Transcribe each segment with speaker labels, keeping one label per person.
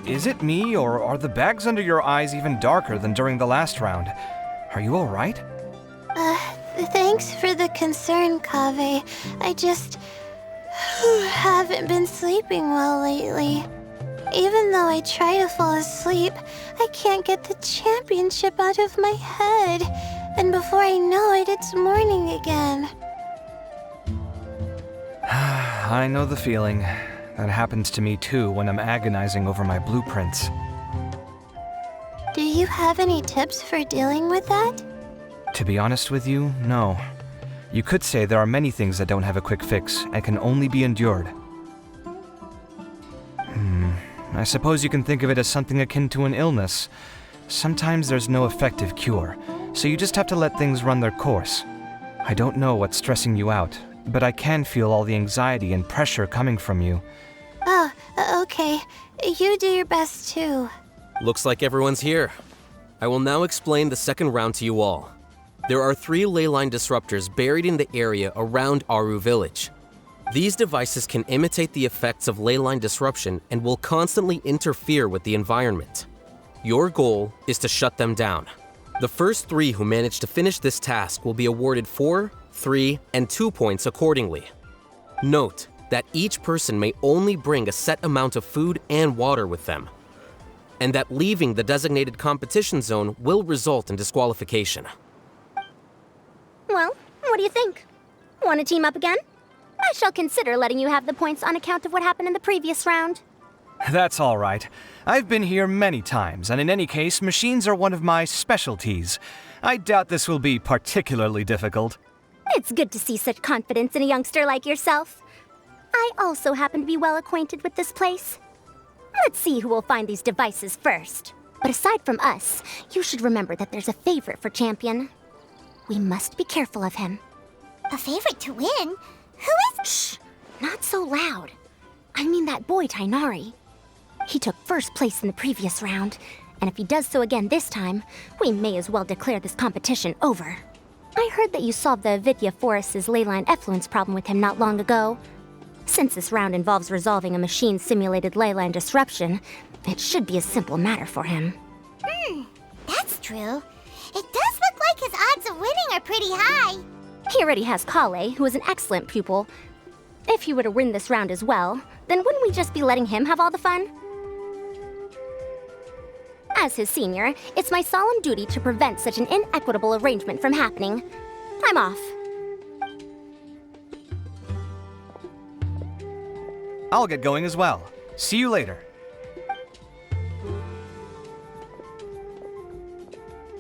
Speaker 1: Is it me, or are the bags under your eyes even darker than during the last round? Are you alright?
Speaker 2: Thanks for the concern, Kaveh. I just haven't been sleeping well lately. Even though I try to fall asleep, I can't get the championship out of my head. And before I know it, it's morning again.
Speaker 1: I know the feeling. That happens to me too when I'm agonizing over my blueprints.
Speaker 2: Do you have any tips for dealing with that?
Speaker 1: To be honest with you, no. You could say there are many things that don't have a quick fix and can only be endured. I suppose you can think of it as something akin to an illness. Sometimes there's no effective cure, so you just have to let things run their course. I don't know what's stressing you out, but I can feel all the anxiety and pressure coming from you.
Speaker 2: Oh, okay. You do your best too.
Speaker 3: Looks like everyone's here. I will now explain the second round to you all. There are 3 ley line disruptors buried in the area around Aru Village. These devices can imitate the effects of ley line disruption and will constantly interfere with the environment. Your goal is to shut them down. The first 3 who manage to finish this task will be awarded 4, 3, and 2 points accordingly. Note that each person may only bring a set amount of food and water with them, and that leaving the designated competition zone will result in disqualification.
Speaker 4: Well, what do you think? Want to team up again? I shall consider letting you have the points on account of what happened in the previous round.
Speaker 1: That's all right. I've been here many times, and in any case, machines are one of my specialties. I doubt this will be particularly difficult.
Speaker 4: It's good to see such confidence in a youngster like yourself. I also happen to be well acquainted with this place. Let's see who will find these devices first. But aside from us, you should remember that there's a favorite for Champion. We must be careful of him.
Speaker 5: A favorite to win? Who is—
Speaker 4: Shh! Not so loud. I mean that boy, Tighnari. He took first place in the previous round, and if he does so again this time, we may as well declare this competition over. I heard that you solved the Vidya Forest's leyline effluence problem with him not long ago. Since this round involves resolving a machine-simulated leyline disruption, it should be a simple matter for him.
Speaker 5: That's true. It does look like his odds of winning are pretty high.
Speaker 4: He already has Kaveh, who is an excellent pupil. If he were to win this round as well, then wouldn't we just be letting him have all the fun? As his senior, it's my solemn duty to prevent such an inequitable arrangement from happening. I'm off.
Speaker 1: I'll get going as well. See you later.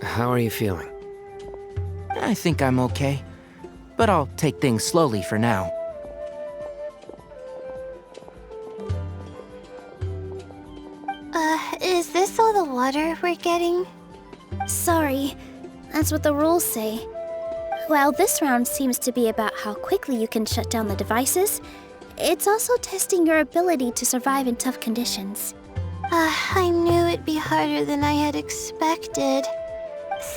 Speaker 6: How are you feeling? I think I'm okay, but I'll take things slowly for now.
Speaker 2: Is this all the water we're getting?
Speaker 7: Sorry, that's what the rules say. While this round seems to be about how quickly you can shut down the devices, it's also testing your ability to survive in tough conditions.
Speaker 2: I knew it'd be harder than I had expected.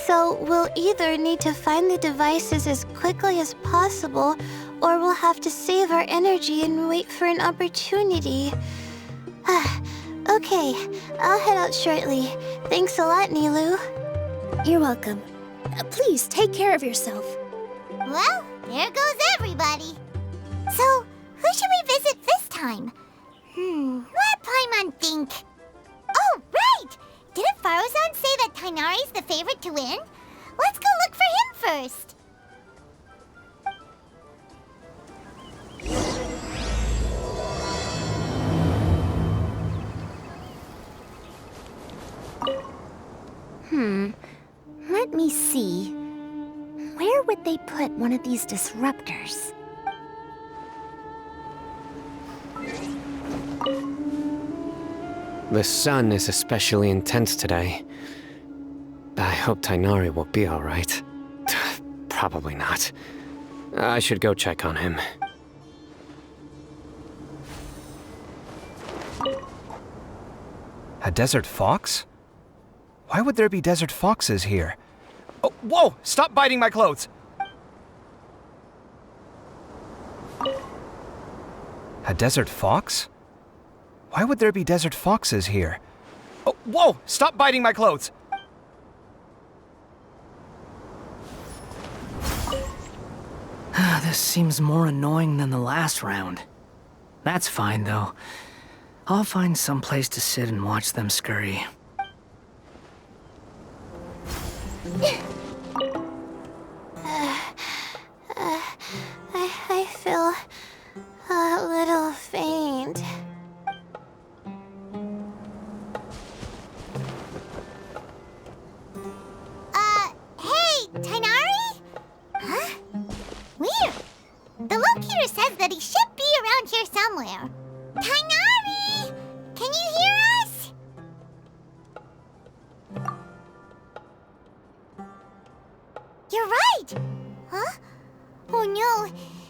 Speaker 2: So we'll either need to find the devices as quickly as possible, or we'll have to save our energy and wait for an opportunity. Okay, I'll head out shortly. Thanks a lot, Nilu.
Speaker 7: You're welcome. Please take care of yourself.
Speaker 5: Well, there goes everybody. So, who should we visit this time? Let Paimon think. Oh, right! Didn't Faruzan say that Tighnari's the favorite to win? Let's go look for him first.
Speaker 4: Let me see. Where would they put one of these disruptors?
Speaker 6: The sun is especially intense today. I hope Tighnari will be all right. Probably not. I should go check on him.
Speaker 1: A desert fox? Why would there be desert foxes here? Oh, whoa! Stop biting my clothes! A desert fox? Why would there be desert foxes here? Oh, whoa! Stop biting my clothes!
Speaker 8: This seems more annoying than the last round. That's fine, though. I'll find some place to sit and watch them scurry.
Speaker 2: I feel a little faint.
Speaker 5: Hey, Tighnari? Huh? Weird. The locator says that he should be around here somewhere. Tighnari! Can you hear us? You're right! Huh? Oh no,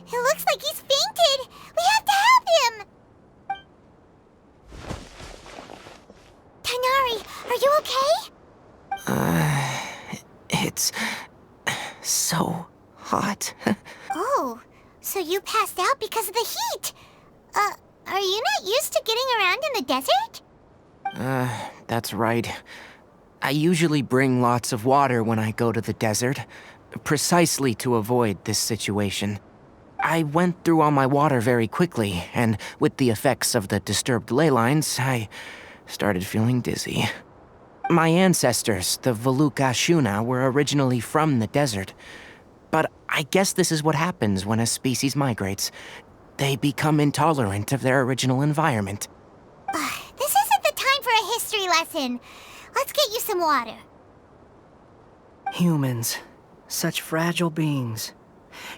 Speaker 5: it looks like he's fainted! We have to help him! Tighnari, are you okay?
Speaker 8: It's so hot.
Speaker 5: Oh, so you passed out because of the heat? Are you not used to getting around in the desert?
Speaker 8: That's right. I usually bring lots of water when I go to the desert, precisely to avoid this situation. I went through all my water very quickly, and with the effects of the disturbed ley lines, I started feeling dizzy. My ancestors, the Volukashuna, were originally from the desert. But I guess this is what happens when a species migrates. They become intolerant of their original environment.
Speaker 5: This isn't the time for a history lesson. Let's get you some water.
Speaker 8: Humans, such fragile beings.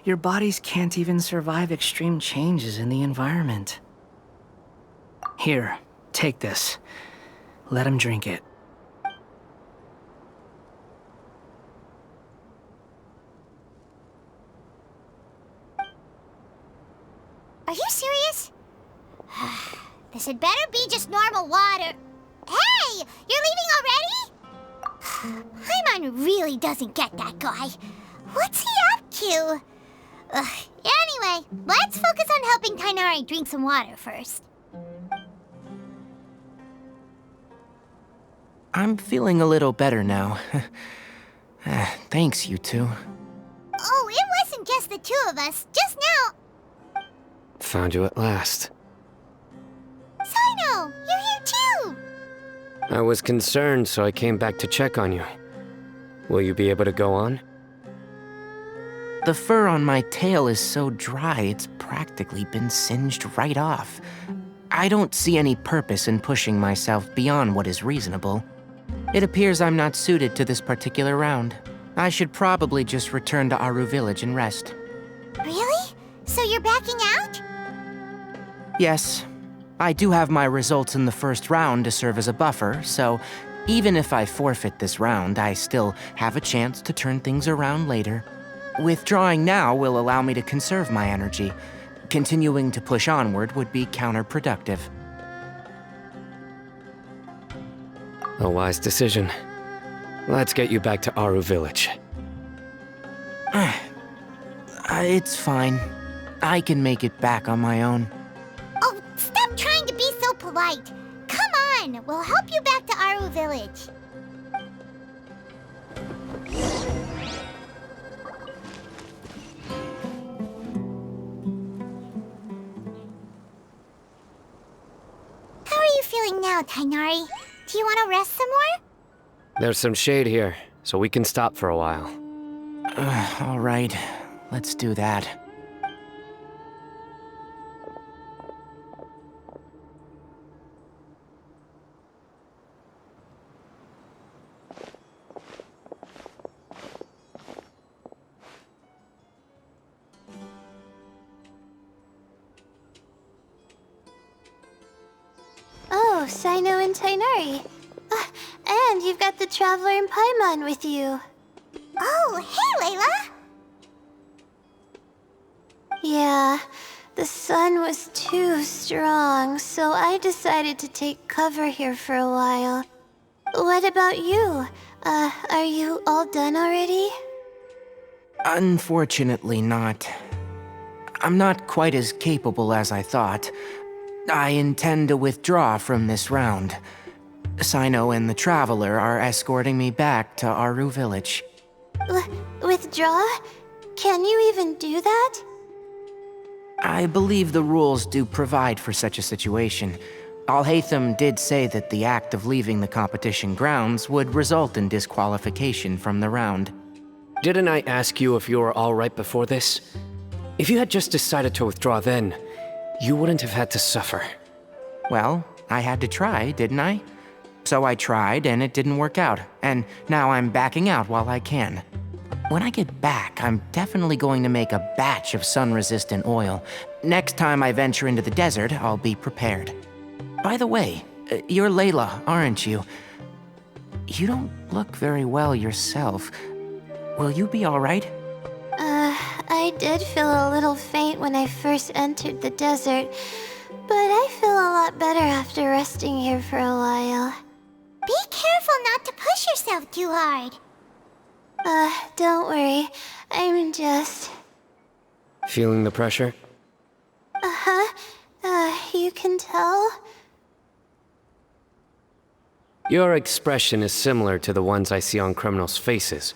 Speaker 8: Your bodies can't even survive extreme changes in the environment. Here, take this. Let him drink it.
Speaker 5: Are you serious? This had better be just normal water. Hey! You're leaving already? Paimon really doesn't get that guy. What's he up to? Anyway, let's focus on helping Tighnari drink some water first.
Speaker 8: I'm feeling a little better now. Thanks, you two.
Speaker 5: Oh, it wasn't just the two of us. Just now...
Speaker 6: Found you at last.
Speaker 5: Cyno, you're here too!
Speaker 6: I was concerned, so I came back to check on you. Will you be able to go on?
Speaker 8: The fur on my tail is so dry, it's practically been singed right off. I don't see any purpose in pushing myself beyond what is reasonable. It appears I'm not suited to this particular round. I should probably just return to Aru Village and rest.
Speaker 5: Really? So you're backing out?
Speaker 8: Yes. I do have my results in the first round to serve as a buffer, so even if I forfeit this round, I still have a chance to turn things around later. Withdrawing now will allow me to conserve my energy. Continuing to push onward would be counterproductive.
Speaker 6: A wise decision. Let's get you back to Aru Village.
Speaker 8: It's fine. I can make it back on my own.
Speaker 5: Oh, stop trying to be so polite. Come on, we'll help you back to Aru Village. How are you feeling now, Tighnari? Do you want to rest some more?
Speaker 6: There's some shade here, so we can stop for a while.
Speaker 8: All right, let's do that.
Speaker 2: Oh, Cyno and Tighnari. And you've got the Traveler and Paimon with you.
Speaker 5: Oh, hey, Layla!
Speaker 2: Yeah, the sun was too strong, so I decided to take cover here for a while. What about you? Are you all done already?
Speaker 8: Unfortunately not. I'm not quite as capable as I thought. I intend to withdraw from this round. Cyno and the Traveler are escorting me back to Aru Village.
Speaker 2: Withdraw? Can you even do that?
Speaker 8: I believe the rules do provide for such a situation. Alhaitham did say that the act of leaving the competition grounds would result in disqualification from the round.
Speaker 6: Didn't I ask you if you were alright before this? If you had just decided to withdraw then, you wouldn't have had to suffer.
Speaker 8: Well, I had to try, didn't I? So I tried, and it didn't work out, and now I'm backing out while I can. When I get back, I'm definitely going to make a batch of sun-resistant oil. Next time I venture into the desert, I'll be prepared. By the way, you're Layla, aren't you? You don't look very well yourself. Will you be alright?
Speaker 2: I did feel a little faint when I first entered the desert, but I feel a lot better after resting here for a while.
Speaker 5: Be careful not to push yourself too hard.
Speaker 2: Don't worry. I'm just...
Speaker 6: Feeling the pressure?
Speaker 2: You can tell?
Speaker 6: Your expression is similar to the ones I see on criminals' faces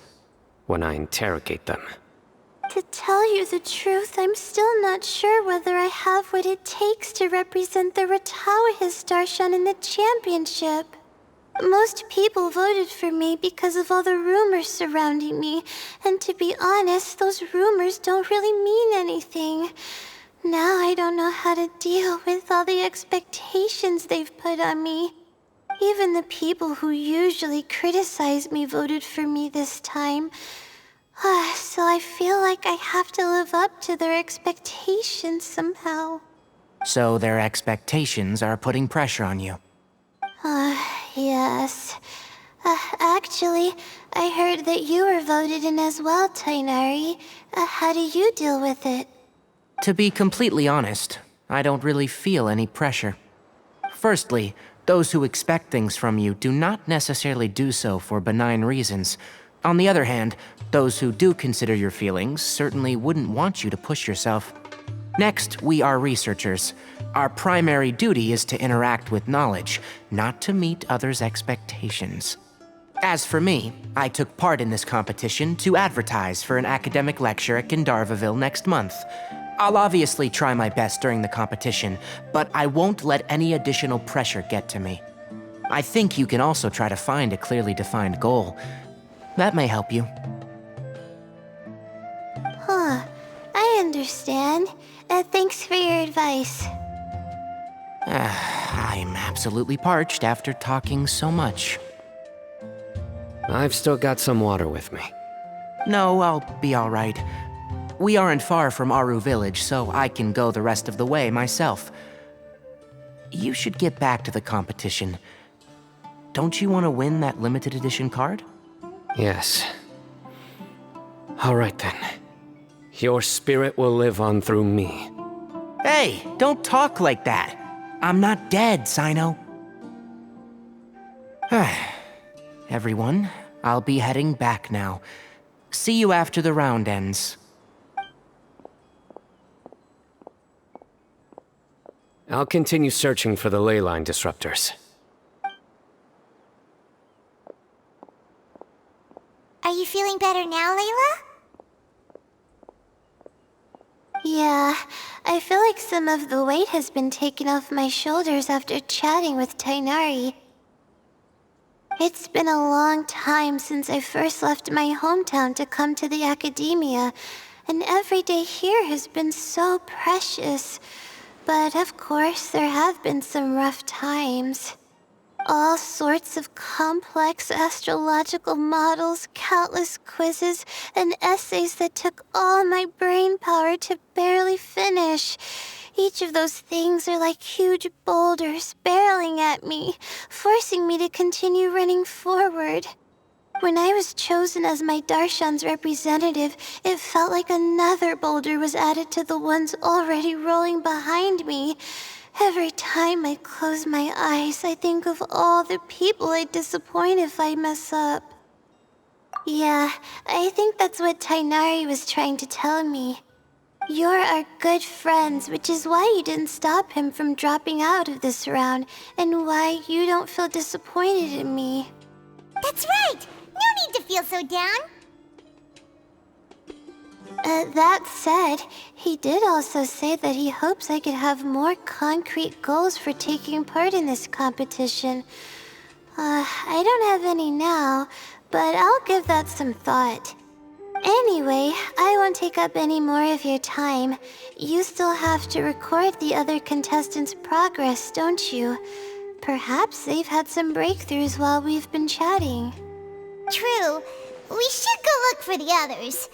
Speaker 6: when I interrogate them.
Speaker 2: To tell you the truth, I'm still not sure whether I have what it takes to represent the Ratawahi's Darshan in the championship. Most people voted for me because of all the rumors surrounding me, and to be honest, those rumors don't really mean anything. Now I don't know how to deal with all the expectations they've put on me. Even the people who usually criticize me voted for me this time. So I feel like I have to live up to their expectations somehow.
Speaker 8: So their expectations are putting pressure on you.
Speaker 2: Yes. Actually, I heard that you were voted in as well, Tighnari. How do you deal with it?
Speaker 8: To be completely honest, I don't really feel any pressure. Firstly, those who expect things from you do not necessarily do so for benign reasons. On the other hand, those who do consider your feelings certainly wouldn't want you to push yourself. Next, we are researchers. Our primary duty is to interact with knowledge, not to meet others' expectations. As for me, I took part in this competition to advertise for an academic lecture at Gandharvaville next month. I'll obviously try my best during the competition, but I won't let any additional pressure get to me. I think you can also try to find a clearly defined goal. That may help you.
Speaker 2: I understand. Thanks for your advice.
Speaker 8: I'm absolutely parched after talking so much.
Speaker 6: I've still got some water with me.
Speaker 8: No, I'll be alright. We aren't far from Aru Village, so I can go the rest of the way myself. You should get back to the competition. Don't you want to win that limited edition card?
Speaker 6: Yes. Alright then. Your spirit will live on through me.
Speaker 8: Hey, don't talk like that. I'm not dead, Cyno. Everyone, I'll be heading back now. See you after the round ends.
Speaker 6: I'll continue searching for the ley line disruptors.
Speaker 5: Are you feeling better now, Layla?
Speaker 2: Yeah, I feel like some of the weight has been taken off my shoulders after chatting with Tighnari. It's been a long time since I first left my hometown to come to the academia, and every day here has been so precious. But of course, there have been some rough times. All sorts of complex astrological models, countless quizzes, and essays that took all my brain power to barely finish. Each of those things are like huge boulders barreling at me, forcing me to continue running forward. When I was chosen as my Darshan's representative, it felt like another boulder was added to the ones already rolling behind me. Every time I close my eyes, I think of all the people I'd disappoint if I mess up. Yeah, I think that's what Tighnari was trying to tell me. You're our good friends, which is why you didn't stop him from dropping out of this round, and why you don't feel disappointed in me.
Speaker 5: That's right! No need to feel so down!
Speaker 2: That said, he did also say that he hopes I could have more concrete goals for taking part in this competition. I don't have any now, but I'll give that some thought. Anyway, I won't take up any more of your time. You still have to record the other contestants' progress, don't you? Perhaps they've had some breakthroughs while we've been chatting.
Speaker 5: True. We should go look for the others.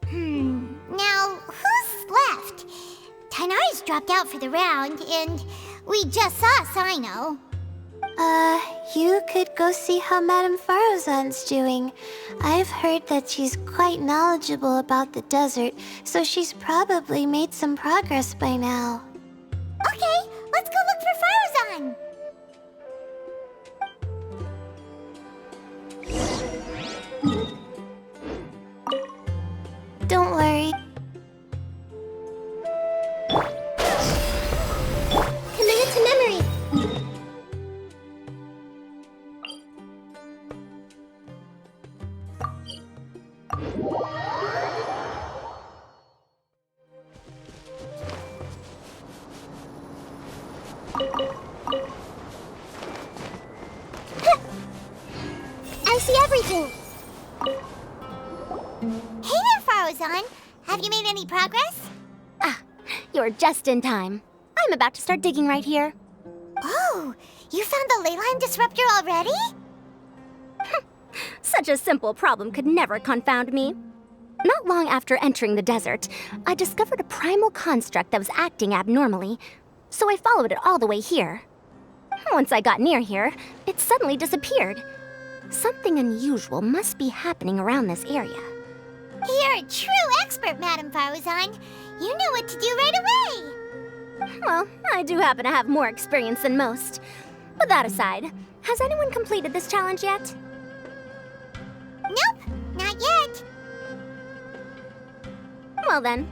Speaker 5: Now, who's left? Tighnari's dropped out for the round, and we just saw Cyno.
Speaker 2: You could go see how Madame Faruzan's doing. I've heard that she's quite knowledgeable about the desert, so she's probably made some progress by now.
Speaker 5: Okay, let's go look for Faruzan.
Speaker 2: Don't worry.
Speaker 5: Commit to memory. I see everything. Hey there, Faruzan. Have you made any progress?
Speaker 4: You're just in time. I'm about to start digging right here.
Speaker 5: Oh, you found the leyline disruptor already?
Speaker 4: Such a simple problem could never confound me. Not long after entering the desert, I discovered a primal construct that was acting abnormally, so I followed it all the way here. Once I got near here, it suddenly disappeared. Something unusual must be happening around this area.
Speaker 5: You're a true expert, Madame Faruzan. You knew what to do right away.
Speaker 4: Well, I do happen to have more experience than most. But that aside, has anyone completed this challenge yet?
Speaker 5: Nope, not yet.
Speaker 4: Well then,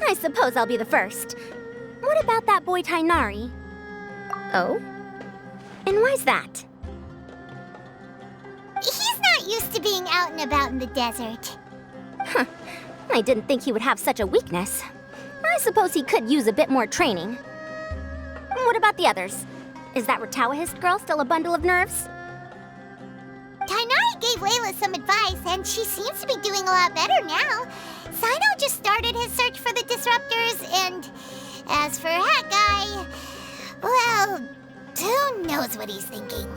Speaker 4: I suppose I'll be the first. What about that boy Tighnari? Oh? And why's that?
Speaker 5: He's not used to being out and about in the desert.
Speaker 4: Huh. I didn't think he would have such a weakness. I suppose he could use a bit more training. What about the others? Is that Retawahist girl still a bundle of nerves?
Speaker 5: Tighnari gave Layla some advice, and she seems to be doing a lot better now. Cyno just started his search for the disruptors, and as for that guy, well, who knows what he's thinking.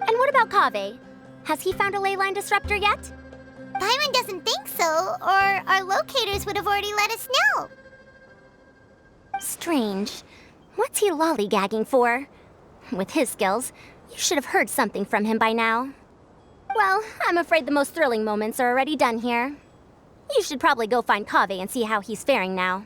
Speaker 4: And what about Kaveh? Has he found a leyline disruptor yet?
Speaker 5: Paimon doesn't think so, or our locators would have already let us know.
Speaker 4: Strange. What's he lollygagging for? With his skills, you should have heard something from him by now. Well, I'm afraid the most thrilling moments are already done here. You should probably go find Kaveh and see how he's faring now.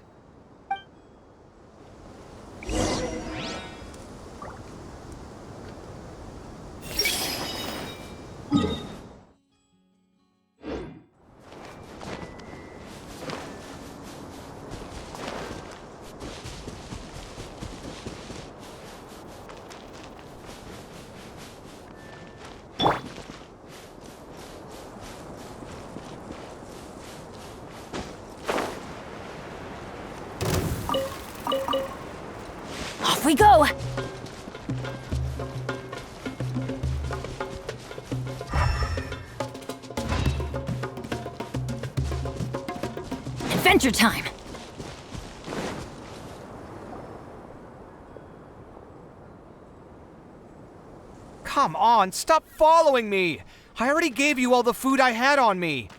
Speaker 4: Off we go! Adventure time!
Speaker 1: Come on, stop following me! I already gave you all the food I had on me.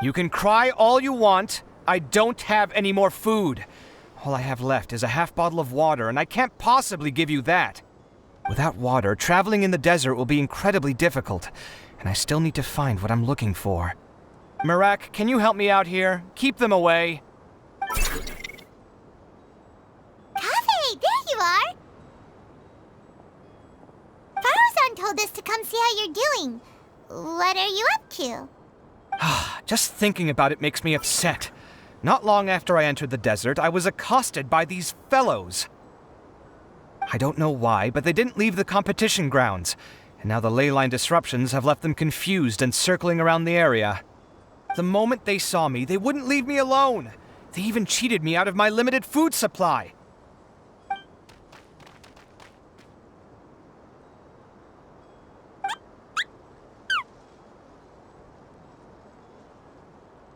Speaker 1: You can cry all you want. I don't have any more food. All I have left is a half bottle of water, and I can't possibly give you that. Without water, traveling in the desert will be incredibly difficult, and I still need to find what I'm looking for. Mirak, can you help me out here? Keep them away.
Speaker 5: Kaveh, there you are! Faruzan told us to come see how you're doing. What are you up to?
Speaker 1: Just thinking about it makes me upset. Not long after I entered the desert, I was accosted by these fellows. I don't know why, but they didn't leave the competition grounds, and now the leyline disruptions have left them confused and circling around the area. The moment they saw me, they wouldn't leave me alone. They even cheated me out of my limited food supply.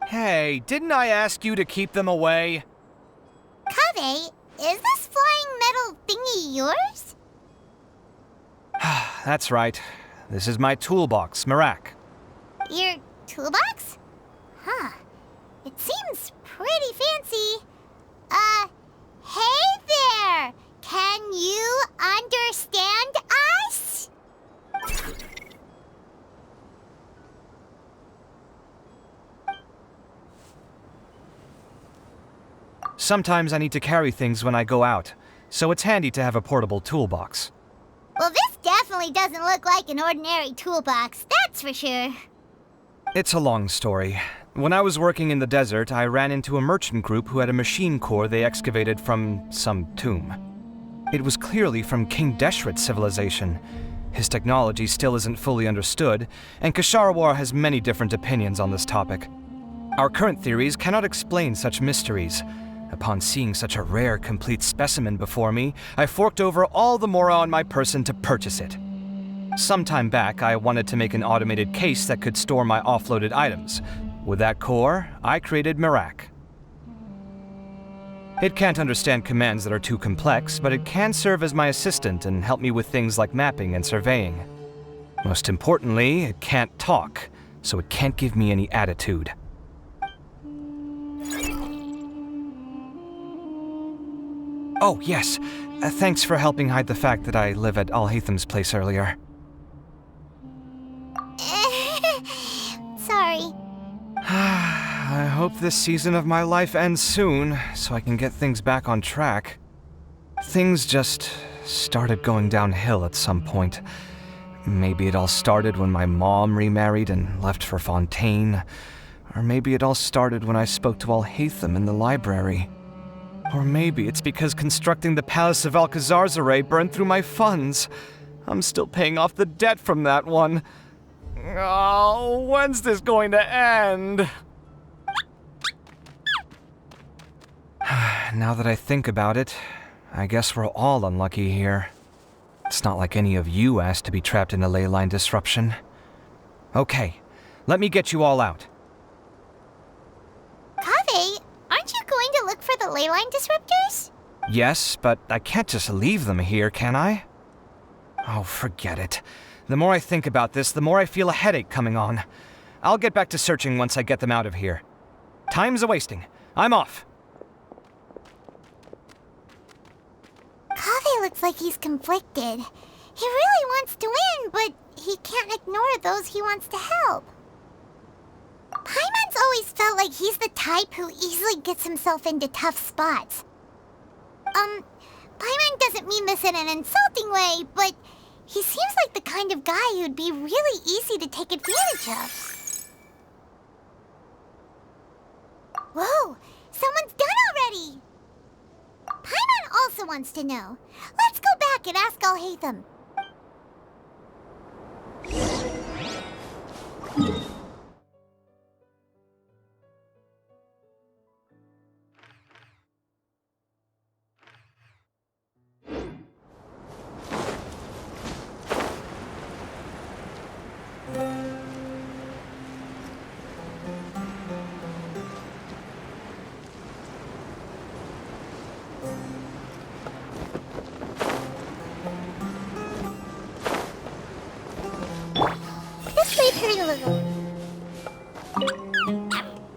Speaker 1: Hey, didn't I ask you to keep them away?
Speaker 5: Kaveh, is this flying metal thingy yours?
Speaker 1: That's right. This is my toolbox, Merak.
Speaker 5: Your toolbox? Huh. It seems pretty fancy. Hey there! Can you understand us?
Speaker 1: Sometimes I need to carry things when I go out, so it's handy to have a portable toolbox.
Speaker 5: Well, this definitely doesn't look like an ordinary toolbox, that's for sure.
Speaker 1: It's a long story. When I was working in the desert, I ran into a merchant group who had a machine core they excavated from some tomb. It was clearly from King Deshret's civilization. His technology still isn't fully understood, and Ksharawar has many different opinions on this topic. Our current theories cannot explain such mysteries. Upon seeing such a rare, complete specimen before me, I forked over all the mora on my person to purchase it. Some time back, I wanted to make an automated case that could store my offloaded items. With that core, I created Merak. It can't understand commands that are too complex, but it can serve as my assistant and help me with things like mapping and surveying. Most importantly, it can't talk, so it can't give me any attitude. Oh, yes. Thanks for helping hide the fact that I live at Alhaitham's place earlier.
Speaker 5: Sorry.
Speaker 1: I hope this season of my life ends soon, so I can get things back on track. Things just started going downhill at some point. Maybe it all started when my mom remarried and left for Fontaine. Or maybe it all started when I spoke to Alhaitham in the library. Or maybe it's because constructing the Palace of Alcazarzaray burned through my funds. I'm still paying off the debt from that one. Oh, when's this going to end? Now that I think about it, I guess we're all unlucky here. It's not like any of you asked to be trapped in a ley line disruption. Okay, let me get you all out.
Speaker 5: Kaveh, aren't you going to look for the ley line disruptors?
Speaker 1: Yes, but I can't just leave them here, can I? Oh, forget it. The more I think about this, the more I feel a headache coming on. I'll get back to searching once I get them out of here. Time's a-wasting. I'm off.
Speaker 5: Kaveh looks like he's conflicted. He really wants to win, but he can't ignore those he wants to help. Paimon's always felt like he's the type who easily gets himself into tough spots. Paimon doesn't mean this in an insulting way, but he seems like the kind of guy who'd be really easy to take advantage of. Whoa! Someone's done already! Paimon also wants to know. Let's go back and ask Alhaitham.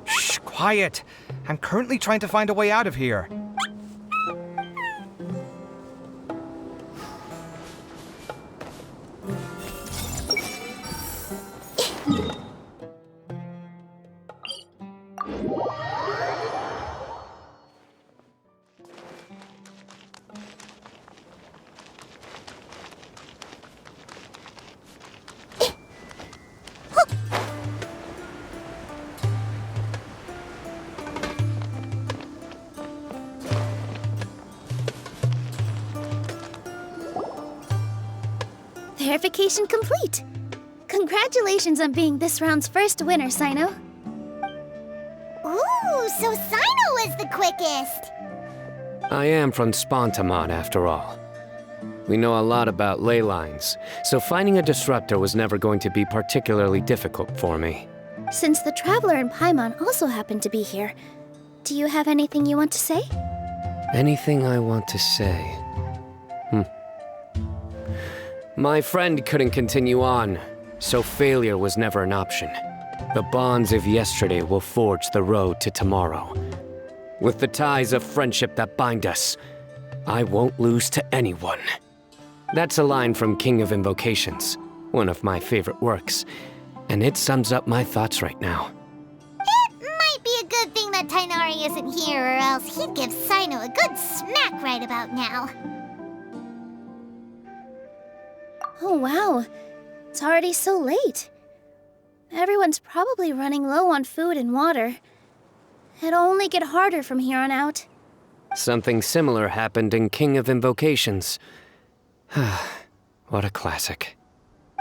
Speaker 1: Shh, quiet. I'm currently trying to find a way out of here.
Speaker 7: Verification complete. Congratulations on being this round's first winner, Cyno.
Speaker 5: Ooh, so Cyno was the quickest!
Speaker 6: I am from Spontamon, after all. We know a lot about ley lines, so finding a disruptor was never going to be particularly difficult for me.
Speaker 7: Since the Traveler and Paimon also happen to be here, do you have anything you want to say?
Speaker 6: Anything I want to say? My friend couldn't continue on, so failure was never an option. The bonds of yesterday will forge the road to tomorrow. With the ties of friendship that bind us, I won't lose to anyone. That's a line from King of Invocations, one of my favorite works, and it sums up my thoughts right now.
Speaker 5: It might be a good thing that Tighnari isn't here, or else he'd give Cyno a good smack right about now.
Speaker 7: Oh wow, it's already so late. Everyone's probably running low on food and water. It'll only get harder from here on out.
Speaker 6: Something similar happened in King of Invocations. What a classic.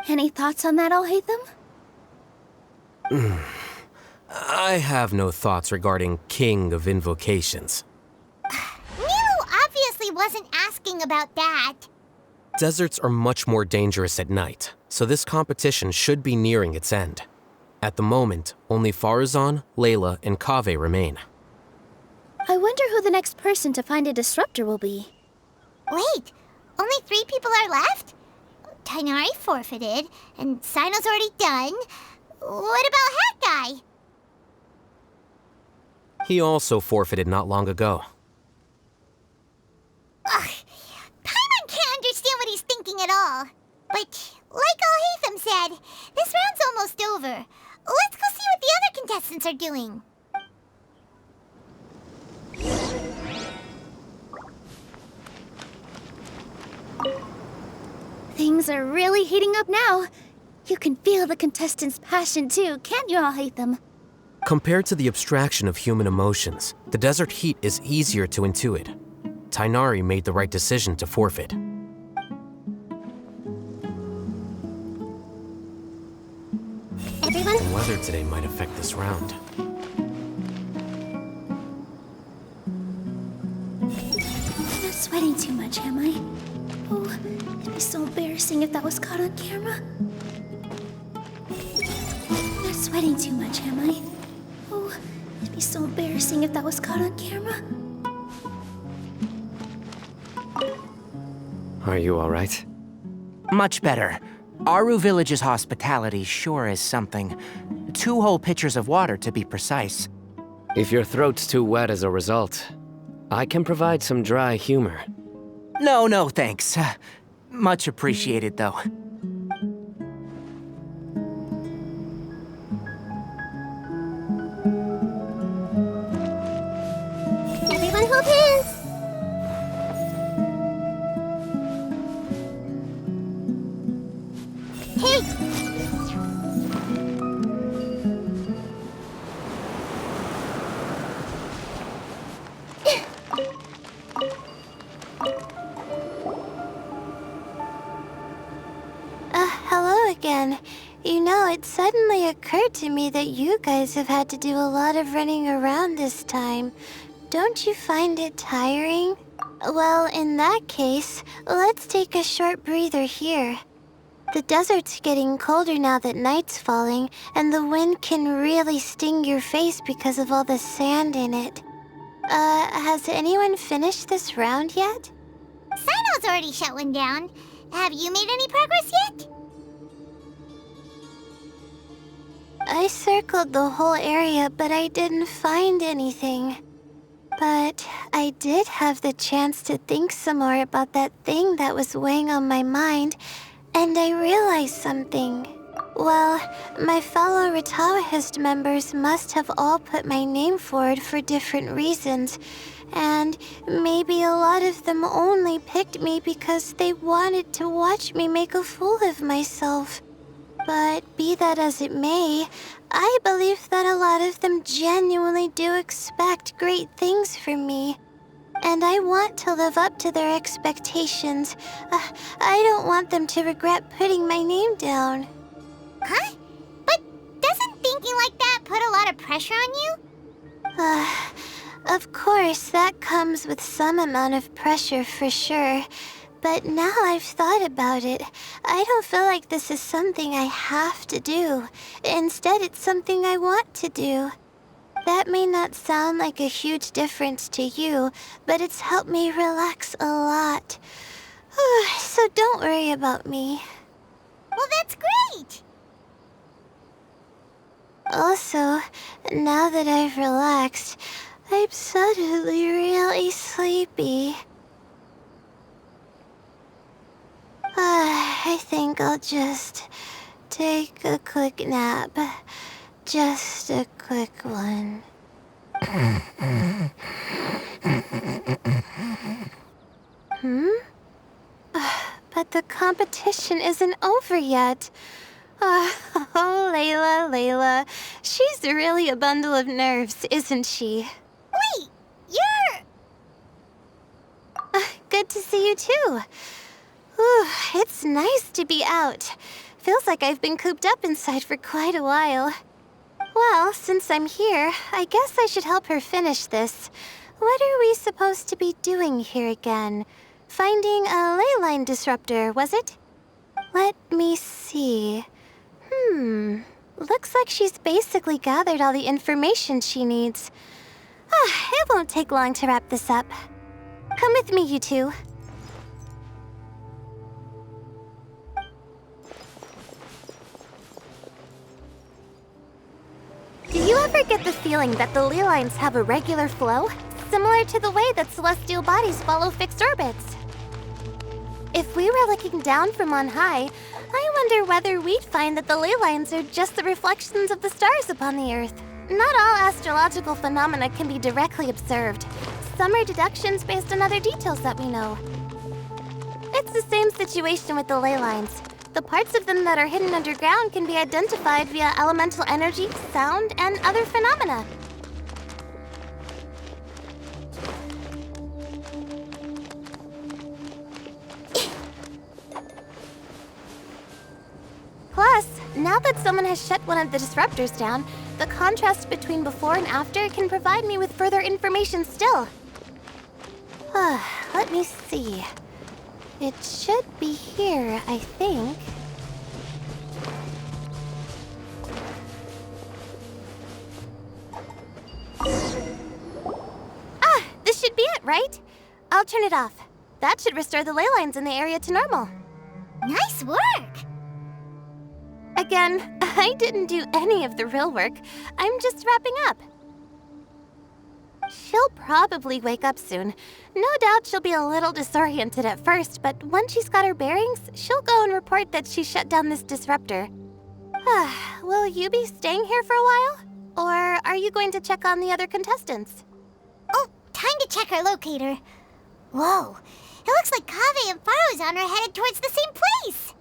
Speaker 7: Any thoughts on that, Alhaitham?
Speaker 3: I have no thoughts regarding King of Invocations.
Speaker 5: Nero obviously wasn't asking about that.
Speaker 3: Deserts are much more dangerous at night, so this competition should be nearing its end. At the moment, only Faruzan, Layla, and Kaveh remain.
Speaker 7: I wonder who the next person to find a disruptor will be.
Speaker 5: Wait, only 3 people are left? Tighnari forfeited, and Cyno's already done. What about Hat Guy?
Speaker 3: He also forfeited not long ago.
Speaker 5: Ugh, Paimon can't understand what he's thinking at all. But, like Alhaitham said, this round's almost over. Let's go see what the other contestants are doing.
Speaker 7: Things are really heating up now. You can feel the contestants' passion too, can't you, Alhaitham?
Speaker 3: Compared to the abstraction of human emotions, the desert heat is easier to intuit. Tighnari made the right decision to forfeit.
Speaker 4: Everyone?
Speaker 3: The weather today might affect this round.
Speaker 7: I'm not sweating too much, am I? Oh, it'd be so embarrassing if that was caught on camera. I'm not sweating too much, am I? Oh, it'd be so embarrassing if that was caught on camera.
Speaker 6: Are you all right?
Speaker 8: Much better. Aru Village's hospitality sure is something. 2 whole pitchers of water, to be precise.
Speaker 6: If your throat's too wet as a result, I can provide some dry humor.
Speaker 8: No, thanks. Much appreciated, though.
Speaker 4: Everyone hold hands! Hey!
Speaker 2: Hello again. You know, it suddenly occurred to me that you guys have had to do a lot of running around this time. Don't you find it tiring? Well, in that case, let's take a short breather here. The desert's getting colder now that night's falling, and the wind can really sting your face because of all the sand in it. Has anyone finished this round yet?
Speaker 5: Cyno's already shut one down. Have you made any progress yet?
Speaker 2: I circled the whole area, but I didn't find anything. But I did have the chance to think some more about that thing that was weighing on my mind, and I realized something. Well, my fellow Ritawahist members must have all put my name forward for different reasons, and maybe a lot of them only picked me because they wanted to watch me make a fool of myself. But be that as it may, I believe that a lot of them genuinely do expect great things from me. And I want to live up to their expectations. I don't want them to regret putting my name down.
Speaker 5: Huh? But doesn't thinking like that put a lot of pressure on you?
Speaker 2: Of course, that comes with some amount of pressure for sure. But now I've thought about it, I don't feel like this is something I have to do. Instead, it's something I want to do. That may not sound like a huge difference to you, but it's helped me relax a lot. So don't worry about me.
Speaker 5: Well, that's great!
Speaker 2: Also, now that I've relaxed, I'm suddenly really sleepy. I think I'll just take a quick nap. Just a quick one. But the competition isn't over yet. Oh, Layla. She's really a bundle of nerves, isn't she?
Speaker 5: Wait, you're...
Speaker 2: Good to see you too. Ooh, it's nice to be out. Feels like I've been cooped up inside for quite a while. Well, since I'm here, I guess I should help her finish this. What are we supposed to be doing here again? Finding a ley line disruptor, was it? Let me see. Looks like she's basically gathered all the information she needs. It won't take long to wrap this up. Come with me, you two. Do you ever get the feeling that the ley lines have a regular flow? Similar to the way that celestial bodies follow fixed orbits. If we were looking down from on high, I wonder whether we'd find that the ley lines are just the reflections of the stars upon the Earth. Not all astrological phenomena can be directly observed. Some are deductions based on other details that we know. It's the same situation with the ley lines. The parts of them that are hidden underground can be identified via elemental energy, sound, and other phenomena. Plus, now that someone has shut one of the disruptors down, the contrast between before and after can provide me with further information still. Let me see. It should be here, I think. This should be it, right? I'll turn it off. That should restore the ley lines in the area to normal.
Speaker 5: Nice work!
Speaker 2: Again, I didn't do any of the real work. I'm just wrapping up. She'll probably wake up soon. No doubt she'll be a little disoriented at first, but once she's got her bearings, she'll go and report that she shut down this disruptor. Will you be staying here for a while? Or are you going to check on the other contestants?
Speaker 5: Oh, time to check our locator. Whoa, it looks like Kaveh and Faruzan are headed towards the same place.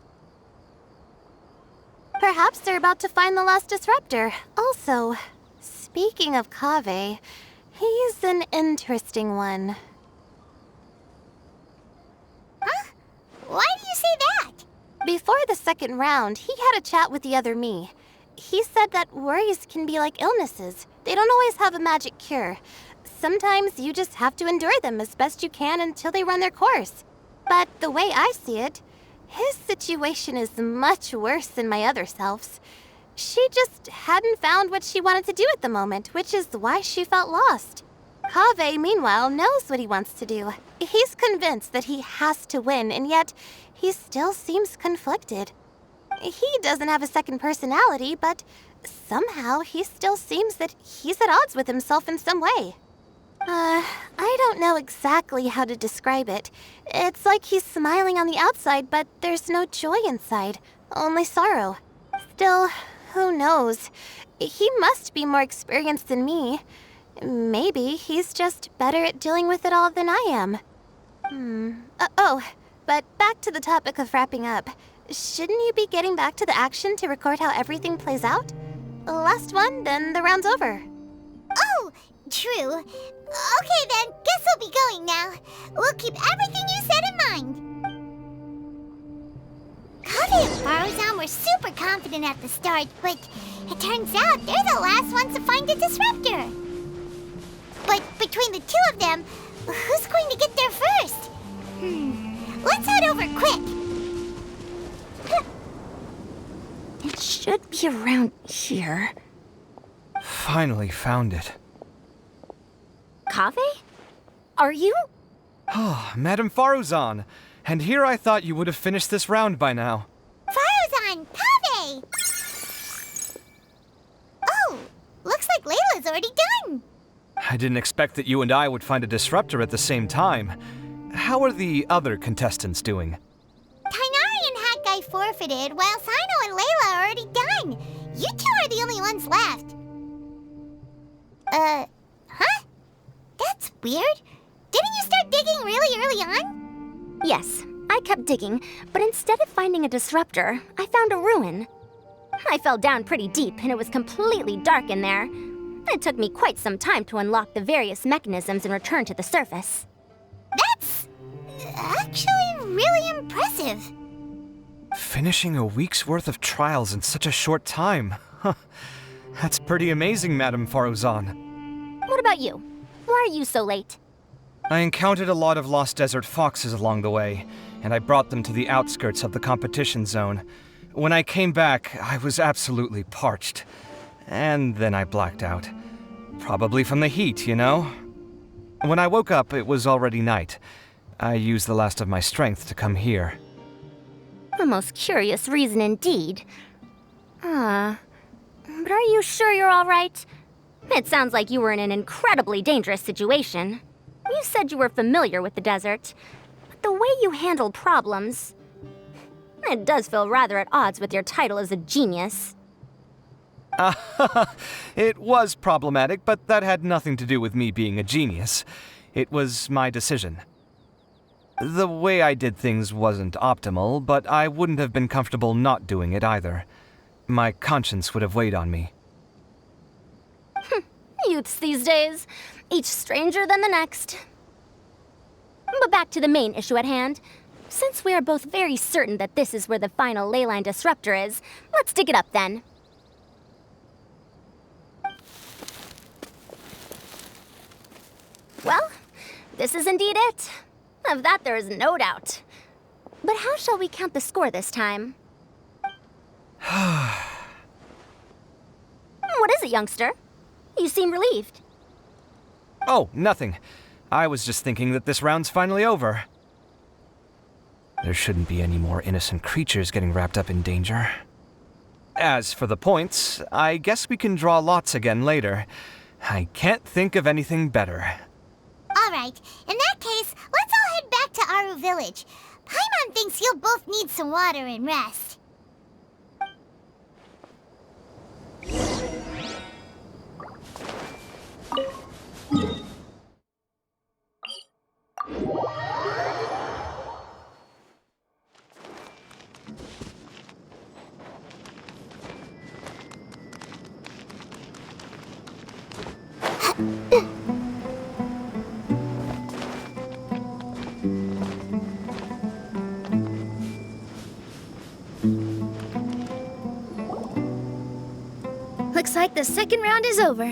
Speaker 2: Perhaps they're about to find the last disruptor. Also, speaking of Kaveh, he's an interesting one.
Speaker 5: Huh? Why do you say that?
Speaker 2: Before the second round, he had a chat with the other me. He said that worries can be like illnesses. They don't always have a magic cure. Sometimes you just have to endure them as best you can until they run their course. But the way I see it, his situation is much worse than my other self's. She just hadn't found what she wanted to do at the moment, which is why she felt lost. Kaveh, meanwhile, knows what he wants to do. He's convinced that he has to win, and yet he still seems conflicted. He doesn't have a second personality, but somehow he still seems that he's at odds with himself in some way. I don't know exactly how to describe it. It's like he's smiling on the outside, but there's no joy inside, only sorrow. Still, who knows? He must be more experienced than me. Maybe he's just better at dealing with it all than I am. But back to the topic of wrapping up. Shouldn't you be getting back to the action to record how everything plays out? Last one, then the round's over.
Speaker 5: Oh, True. Okay then, guess we'll be going now. We'll keep everything you said in mind. Kaveh and Faruzan were super confident at the start, but it turns out they're the last ones to find the disruptor. But between the two of them, who's going to get there first? Let's head over quick.
Speaker 4: It should be around here.
Speaker 1: Finally found it.
Speaker 4: Kaveh? Are you?
Speaker 1: Oh, Madame Faruzan. And here I thought you would have finished this round by now.
Speaker 5: Faruzan! Kaveh! Oh, looks like Layla's already done.
Speaker 1: I didn't expect that you and I would find a disruptor at the same time. How are the other contestants doing?
Speaker 5: Tighnari and Hat Guy forfeited, while Cyno and Layla are already done. You two are the only ones left. Huh? That's weird. Didn't you start digging really early on?
Speaker 4: Yes, I kept digging, but instead of finding a disruptor, I found a ruin. I fell down pretty deep, and it was completely dark in there. It took me quite some time to unlock the various mechanisms and return to the surface.
Speaker 5: That's actually really impressive.
Speaker 1: Finishing a week's worth of trials in such a short time. That's pretty amazing, Madame Faruzan.
Speaker 4: What about you? Why are you so late?
Speaker 1: I encountered a lot of lost desert foxes along the way, and I brought them to the outskirts of the competition zone. When I came back, I was absolutely parched. And then I blacked out. Probably from the heat, you know? When I woke up, it was already night. I used the last of my strength to come here.
Speaker 4: A most curious reason indeed. But are you sure you're all right? It sounds like you were in an incredibly dangerous situation. You said you were familiar with the desert, but the way you handle problems... It does feel rather at odds with your title as a genius.
Speaker 1: It was problematic, but that had nothing to do with me being a genius. It was my decision. The way I did things wasn't optimal, but I wouldn't have been comfortable not doing it either. My conscience would have weighed on me.
Speaker 4: Youths these days, each stranger than the next. But back to the main issue at hand. Since we are both very certain that this is where the final leyline disruptor is, let's dig it up then. Well, this is indeed it. Of that there is no doubt. But how shall we count the score this time? What is it, youngster? You seem relieved.
Speaker 1: Oh, nothing. I was just thinking that this round's finally over. There shouldn't be any more innocent creatures getting wrapped up in danger. As for the points, I guess we can draw lots again later. I can't think of anything better.
Speaker 5: Alright, in that case, let's all head back to Aru Village. Paimon thinks you'll both need some water and rest.
Speaker 7: Looks like the second round is over.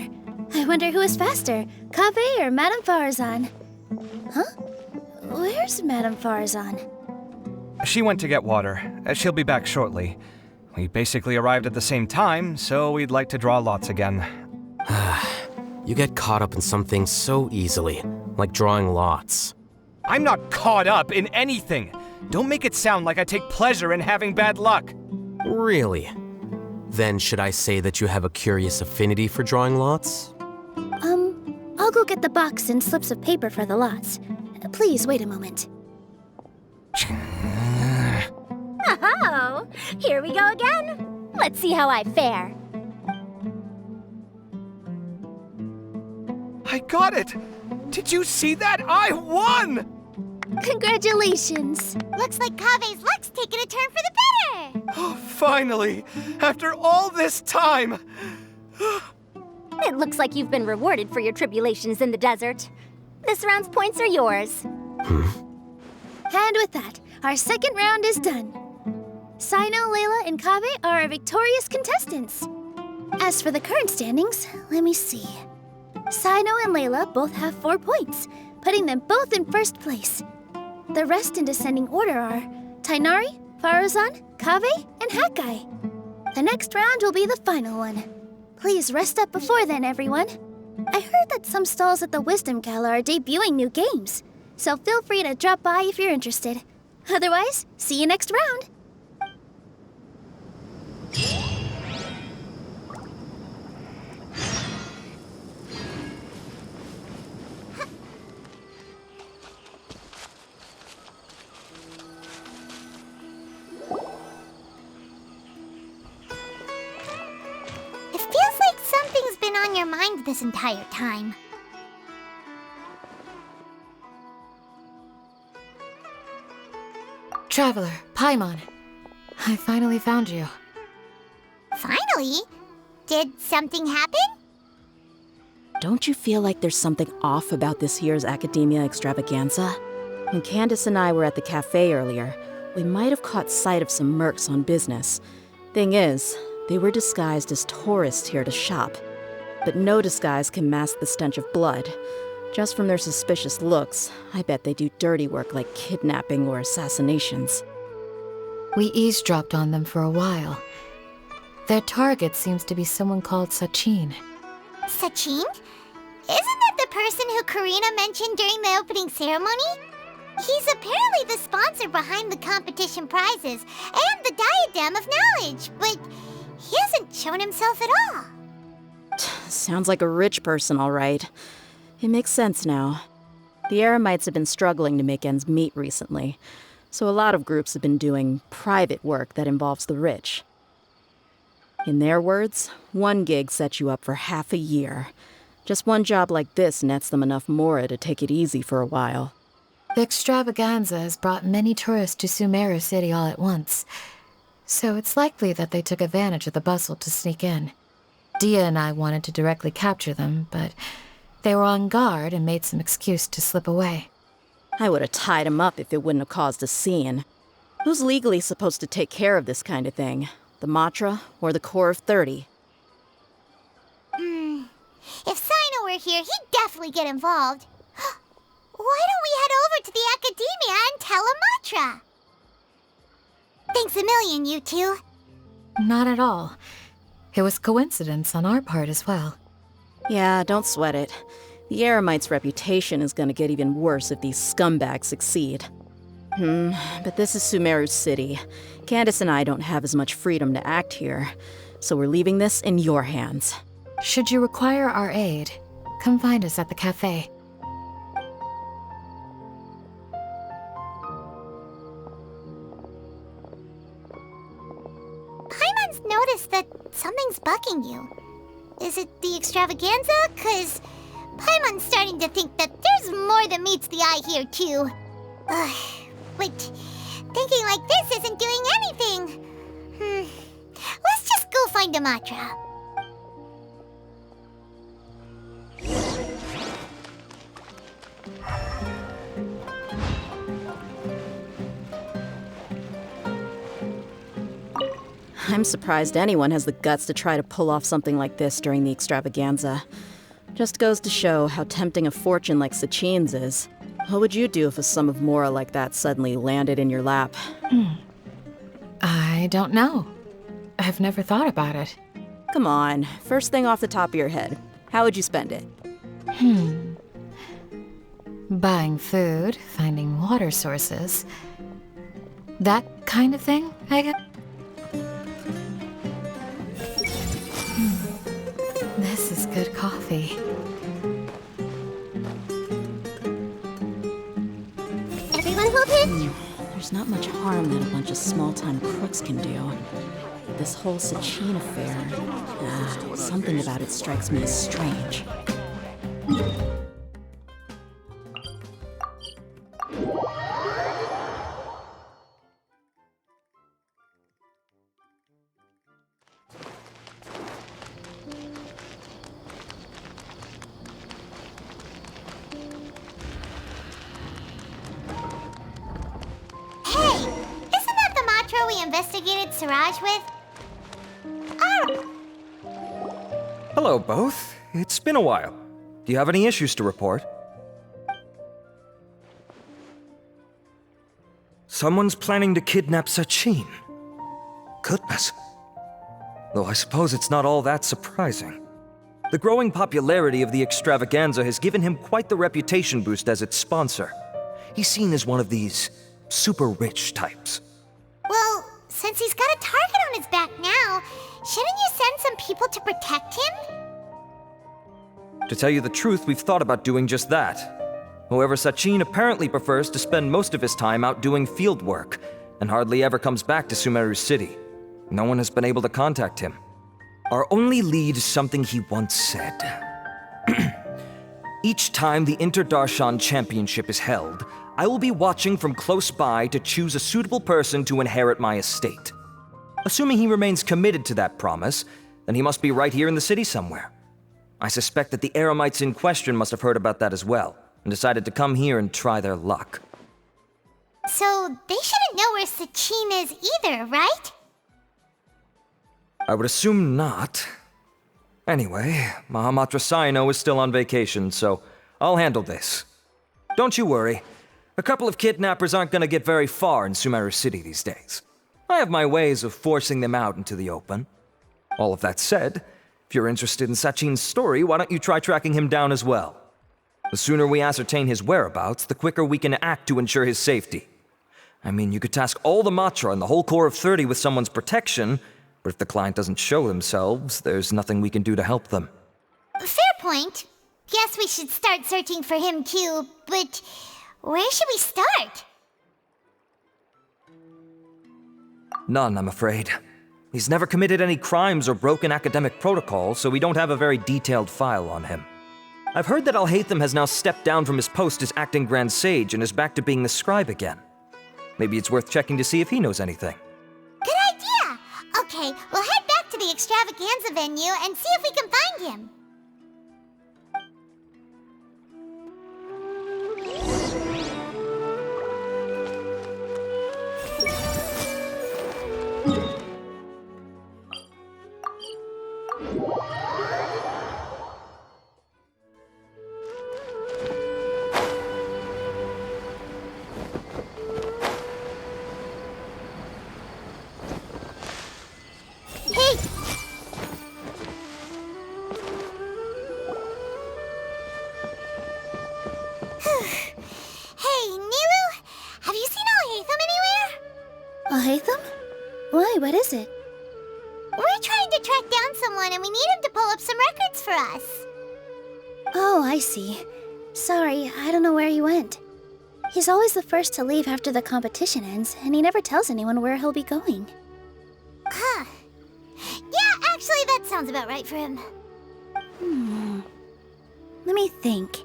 Speaker 7: I wonder who is faster, Kaveh or Madame Faruzan? Huh? Where's Madame Faruzan?
Speaker 1: She went to get water. She'll be back shortly. We basically arrived at the same time, so we'd like to draw lots again.
Speaker 3: You get caught up in some things so easily, like drawing lots.
Speaker 1: I'm not caught up in anything! Don't make it sound like I take pleasure in having bad luck!
Speaker 3: Really? Then should I say that you have a curious affinity for drawing lots?
Speaker 7: I'll go get the box and slips of paper for the lots. Please wait a moment.
Speaker 4: Oh, here we go again. Let's see how I fare.
Speaker 1: I got it! Did you see that? I won!
Speaker 7: Congratulations!
Speaker 5: Looks like Kaveh's luck's taking a turn for the better!
Speaker 1: Oh, finally! After all this time!
Speaker 4: It looks like you've been rewarded for your tribulations in the desert. This round's points are yours.
Speaker 7: And with that, our second round is done. Cyno, Layla, and Kaveh are our victorious contestants. As for the current standings, let me see. Cyno and Layla both have 4 points, putting them both in first place. The rest in descending order are Tighnari, Faruzan, Kaveh, and Hakai. The next round will be the final one. Please rest up before then, everyone. I heard that some stalls at the Wisdom Gala are debuting new games, so feel free to drop by if you're interested. Otherwise, see you next round.
Speaker 5: It feels like something's been on your mind this entire time.
Speaker 9: Traveler, Paimon. I finally found you.
Speaker 5: Finally? Did something happen?
Speaker 10: Don't you feel like there's something off about this year's Academia Extravaganza? When Candace and I were at the cafe earlier, we might have caught sight of some mercs on business. Thing is, they were disguised as tourists here to shop. But no disguise can mask the stench of blood. Just from their suspicious looks, I bet they do dirty work like kidnapping or assassinations.
Speaker 9: We eavesdropped on them for a while. Their target seems to be someone called Sachin.
Speaker 5: Sachin? Isn't that the person who Karina mentioned during the opening ceremony? He's apparently the sponsor behind the competition prizes and the Diadem of Knowledge, but he hasn't shown himself at all.
Speaker 10: Sounds like a rich person, all right. It makes sense now. The Eremites have been struggling to make ends meet recently, so a lot of groups have been doing private work that involves the rich. In their words, one gig sets you up for half a year. Just one job like this nets them enough mora to take it easy for a while.
Speaker 9: The extravaganza has brought many tourists to Sumeru City all at once, so it's likely that they took advantage of the bustle to sneak in. Dia and I wanted to directly capture them, but they were on guard and made some excuse to slip away.
Speaker 10: I would have tied him up if it wouldn't have caused a scene. Who's legally supposed to take care of this kind of thing? The Matra or the Corps of 30?
Speaker 5: If Cyno were here, he'd definitely get involved. Why don't we head over to the Academia and tell Amatra? Thanks a million, you two.
Speaker 9: Not at all. It was coincidence on our part as well.
Speaker 10: Yeah, don't sweat it. The Eremites' reputation is gonna get even worse if these scumbags succeed. But this is Sumeru City. Candace and I don't have as much freedom to act here, so we're leaving this in your hands.
Speaker 9: Should you require our aid, come find us at the cafe.
Speaker 5: Paimon's noticed that something's bugging you. Is it the extravaganza? 'Cause Paimon's starting to think that there's more than meets the eye here, too. But thinking like this isn't doing anything. Let's just go find Amatra.
Speaker 10: I'm surprised anyone has the guts to try to pull off something like this during the extravaganza. Just goes to show how tempting a fortune like Sachin's is. What would you do if a sum of mora like that suddenly landed in your lap?
Speaker 9: I don't know. I've never thought about it.
Speaker 10: Come on, first thing off the top of your head. How would you spend it?
Speaker 9: Buying food, finding water sources. That kind of thing, I guess. This is good coffee.
Speaker 5: Everyone hold it?
Speaker 10: There's not much harm that a bunch of small-time crooks can do. But this whole Sachin affair, something about it strikes me as strange.
Speaker 5: we investigated Siraj with? Oh,
Speaker 11: Hello, both. It's been a while. Do you have any issues to report? Someone's planning to kidnap Sachin. Goodness. Though I suppose it's not all that surprising. The growing popularity of the extravaganza has given him quite the reputation boost as its sponsor. He's seen as one of these super rich types.
Speaker 5: well, since he's got a target on his back now, shouldn't you send some people to protect him?
Speaker 11: To tell you the truth, we've thought about doing just that. However, Sachin apparently prefers to spend most of his time out doing field work, and hardly ever comes back to Sumeru City. No one has been able to contact him. Our only lead is something he once said. Each time the Inter-Darshan Championship is held, I will be watching from close by to choose a suitable person to inherit my estate. Assuming he remains committed to that promise, then he must be right here in the city somewhere. I suspect that the Eremites in question must have heard about that as well, and decided to come here and try their luck.
Speaker 5: So they shouldn't know where Sachin is either, right?
Speaker 11: I would assume not. Anyway, Mahamatra Cyno is still on vacation, so I'll handle this. Don't you worry. A couple of kidnappers aren't gonna get very far in Sumeru City these days. I have my ways of forcing them out into the open. All of that said, if you're interested in Sachin's story, why don't you try tracking him down as well? The sooner we ascertain his whereabouts, the quicker we can act to ensure his safety. I mean, you could task all the Matra and the whole Corps of 30 with someone's protection, but if the client doesn't show themselves, there's nothing we can do to help them.
Speaker 5: Fair point. Guess we should start searching for him too, but where should we start?
Speaker 11: None, I'm afraid. He's never committed any crimes or broken academic protocol, so we don't have a very detailed file on him. I've heard that Alhaitham has now stepped down from his post as acting Grand Sage and is back to being the scribe again. Maybe it's worth checking to see if he knows anything.
Speaker 5: Good idea! Okay, we'll head back to the extravaganza venue and see if we can find him. Hey! Hey, Nilu! Have you seen Alhaitham anywhere?
Speaker 7: Alhaitham? Why, what is it?
Speaker 5: We're trying to track down someone and we need him to pull up some records for us.
Speaker 7: Oh, I see. Sorry, I don't know where he went. He's always the first to leave after the competition ends, and he never tells anyone where he'll be going.
Speaker 5: Huh. Yeah, actually, that sounds about right for him.
Speaker 7: Let me think.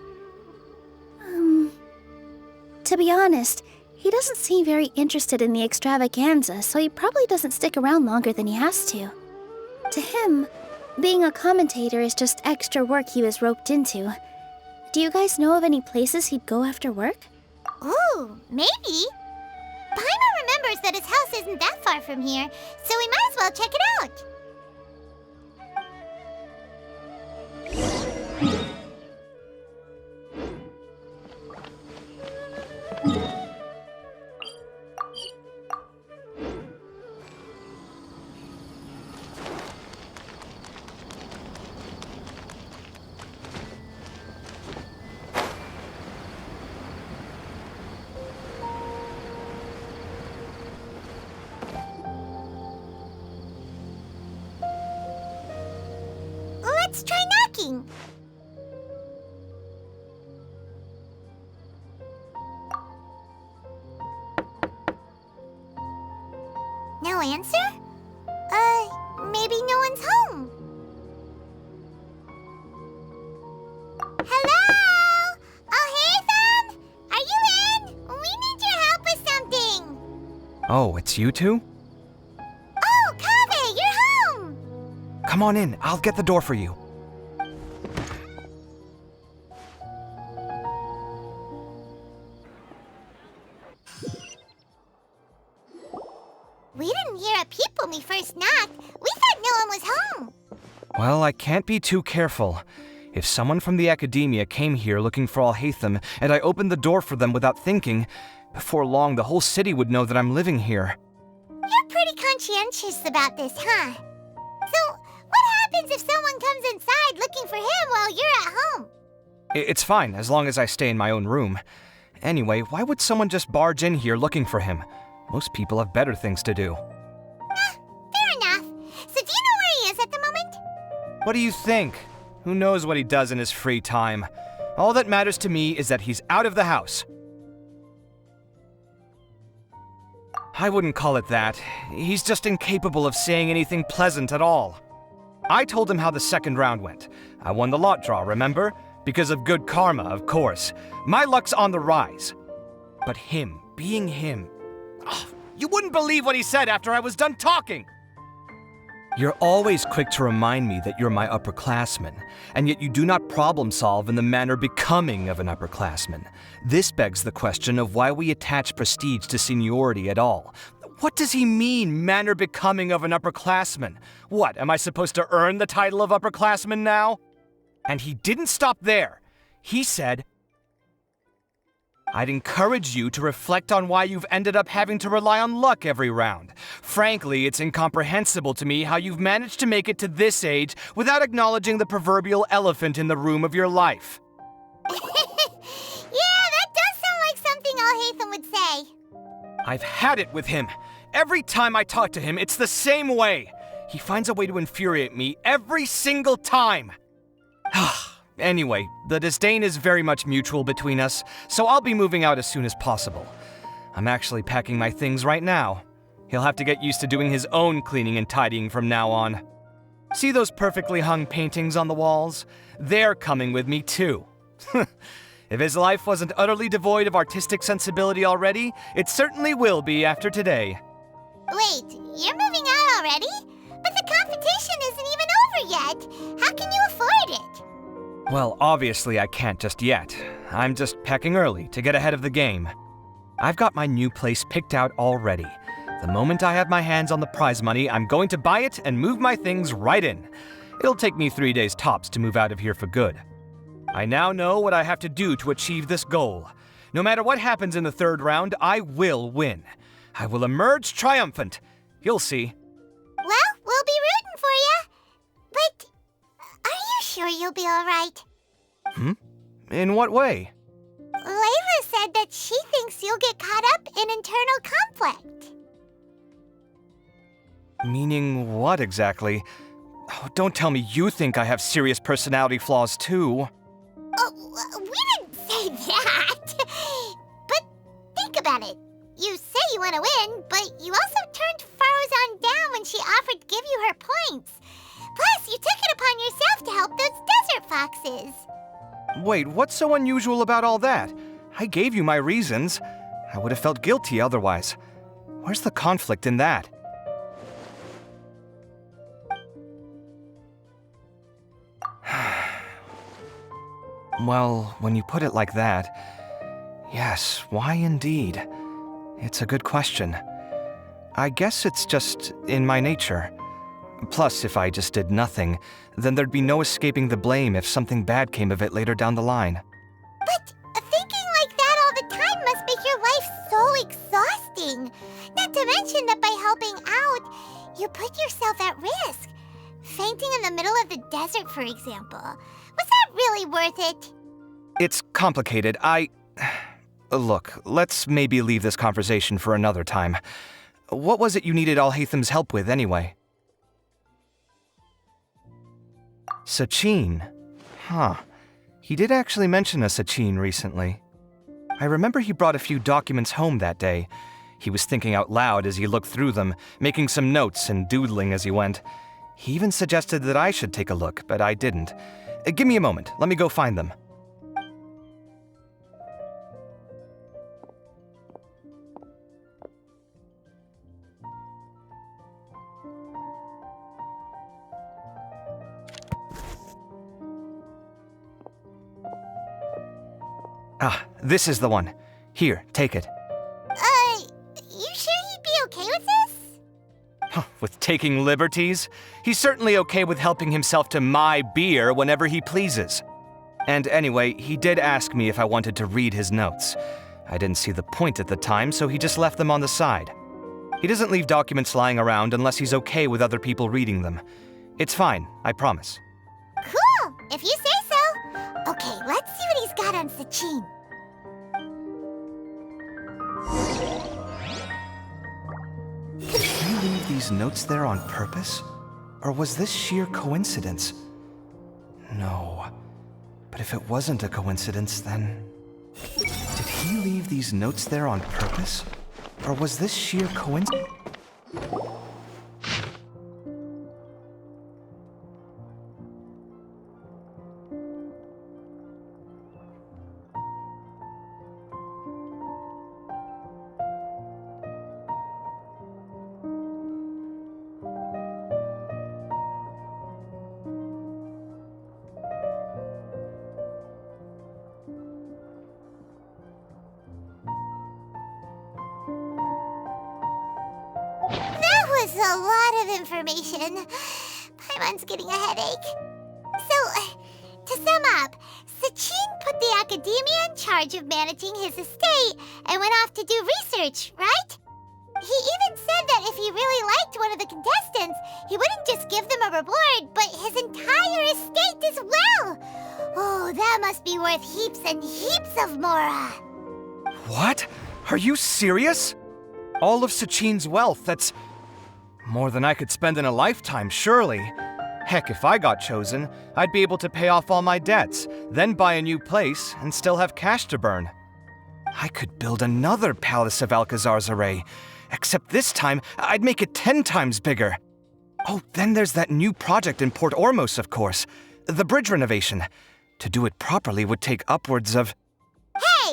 Speaker 7: To be honest, he doesn't seem very interested in the extravaganza, so he probably doesn't stick around longer than he has to. To him, being a commentator is just extra work he was roped into. Do you guys know of any places he'd go after work?
Speaker 5: Ooh, maybe. Paimon remembers that his house isn't that far from here, so we might as well check it out. Let's try knocking. No answer? Maybe no one's home. Hello? Alhaitham? Are you in? We need your help with something.
Speaker 1: Oh, it's you two?
Speaker 5: Oh, Kaveh, you're home!
Speaker 1: Come on in, I'll get the door for you.
Speaker 5: We didn't a peep when we first knocked. We thought no one was home.
Speaker 1: Well, I can't be too careful. If someone from the academia came here looking for Alhaitham, and I opened the door for them without thinking, before long the whole city would know that I'm living here.
Speaker 5: You're pretty conscientious about this, huh? So, what happens if someone comes inside looking for him while you're at home?
Speaker 1: It's fine, as long as I stay in my own room. Anyway, why would someone just barge in here looking for him? Most people have better things to do.
Speaker 5: Fair enough. So do you know where he is at the moment?
Speaker 1: What do you think? Who knows what he does in his free time? All that matters to me is that he's out of the house. I wouldn't call it that. He's just incapable of saying anything pleasant at all. I told him how the second round went. I won the lot draw, remember? Because of good karma, of course. My luck's on the rise. But him, being him... Oh, you wouldn't believe what he said after I was done talking! You're always quick to remind me that you're my upperclassman, and yet you do not problem solve in the manner becoming of an upperclassman. This begs the question of why we attach prestige to seniority at all. What does he mean, manner becoming of an upperclassman? What, am I supposed to earn the title of upperclassman now? And he didn't stop there. He said, I'd encourage you to reflect on why you've ended up having to rely on luck every round. Frankly, it's incomprehensible to me how you've managed to make it to this age without acknowledging the proverbial elephant in the room of your life.
Speaker 5: Yeah, that does sound like something Alhaitham would say.
Speaker 1: I've had it with him. Every time I talk to him, it's the same way. He finds a way to infuriate me every single time. Anyway, the disdain is very much mutual between us, so I'll be moving out as soon as possible. I'm actually packing my things right now. He'll have to get used to doing his own cleaning and tidying from now on. See those perfectly hung paintings on the walls? They're coming with me too. If his life wasn't utterly devoid of artistic sensibility already, it certainly will be after today.
Speaker 5: Wait, you're moving out already? But the competition isn't even over yet. How can you afford it?
Speaker 1: Well, obviously I can't just yet. I'm just packing early to get ahead of the game. I've got my new place picked out already. The moment I have my hands on the prize money, I'm going to buy it and move my things right in. It'll take me 3 days tops to move out of here for good. I now know what I have to do to achieve this goal. No matter what happens in the third round, I will win. I will emerge triumphant. You'll see.
Speaker 5: Well, we'll be rooting for you. But are you sure you'll be all right?
Speaker 1: In what way?
Speaker 5: Layla said that she thinks you'll get caught up in internal conflict.
Speaker 1: Meaning what exactly? Oh, don't tell me you think I have serious personality flaws too.
Speaker 5: Oh, we didn't say that. But think about it. You say you want to win, but you also turned Faruzan down when she offered to give you her points. Plus, you took it upon yourself to help those desert foxes.
Speaker 1: Wait, what's so unusual about all that? I gave you my reasons. I would have felt guilty otherwise. Where's the conflict in that? Well, when you put it like that, yes, why indeed? It's a good question. I guess it's just in my nature. Plus, if I just did nothing, then there'd be no escaping the blame if something bad came of it later down the line.
Speaker 5: But thinking like that all the time must make your life so exhausting. Not to mention that by helping out, you put yourself at risk. Fainting in the middle of the desert, for example. Was that really worth it?
Speaker 1: It's complicated. Look, let's maybe leave this conversation for another time. What was it you needed Alhaitham's help with, anyway? Sachin? Huh. He did actually mention a Sachin recently. I remember he brought a few documents home that day. He was thinking out loud as he looked through them, making some notes and doodling as he went. He even suggested that I should take a look, but I didn't. Give me a moment. Let me go find them. Ah, this is the one. Here, take it.
Speaker 5: You sure he'd be okay with this?
Speaker 1: With taking liberties? He's certainly okay with helping himself to my beer whenever he pleases. And anyway, he did ask me if I wanted to read his notes. I didn't see the point at the time, so he just left them on the side. He doesn't leave documents lying around unless he's okay with other people reading them. It's fine, I promise.
Speaker 5: Cool, if you say so. Okay, let's see what he's got on Sachin.
Speaker 1: Did he leave these notes there on purpose? Or was this sheer coincidence? No. But if it wasn't a coincidence, then... Did he leave these notes there on purpose? Or was this sheer coincidence?
Speaker 5: A lot of information. Paimon's getting a headache. So, to sum up, Sachin put the academia in charge of managing his estate and went off to do research, right? He even said that if he really liked one of the contestants, he wouldn't just give them a reward, but his entire estate as well. Oh, that must be worth heaps and heaps of mora.
Speaker 1: What? Are you serious? All of Sachin's wealth, that's... more than I could spend in a lifetime, surely. Heck, if I got chosen, I'd be able to pay off all my debts, then buy a new place, and still have cash to burn. I could build another Palace of Alcazar's Array, except this time, I'd make it 10 times bigger. Oh, then there's that new project in Port Ormos, of course. The bridge renovation. To do it properly would take upwards of...
Speaker 5: Hey,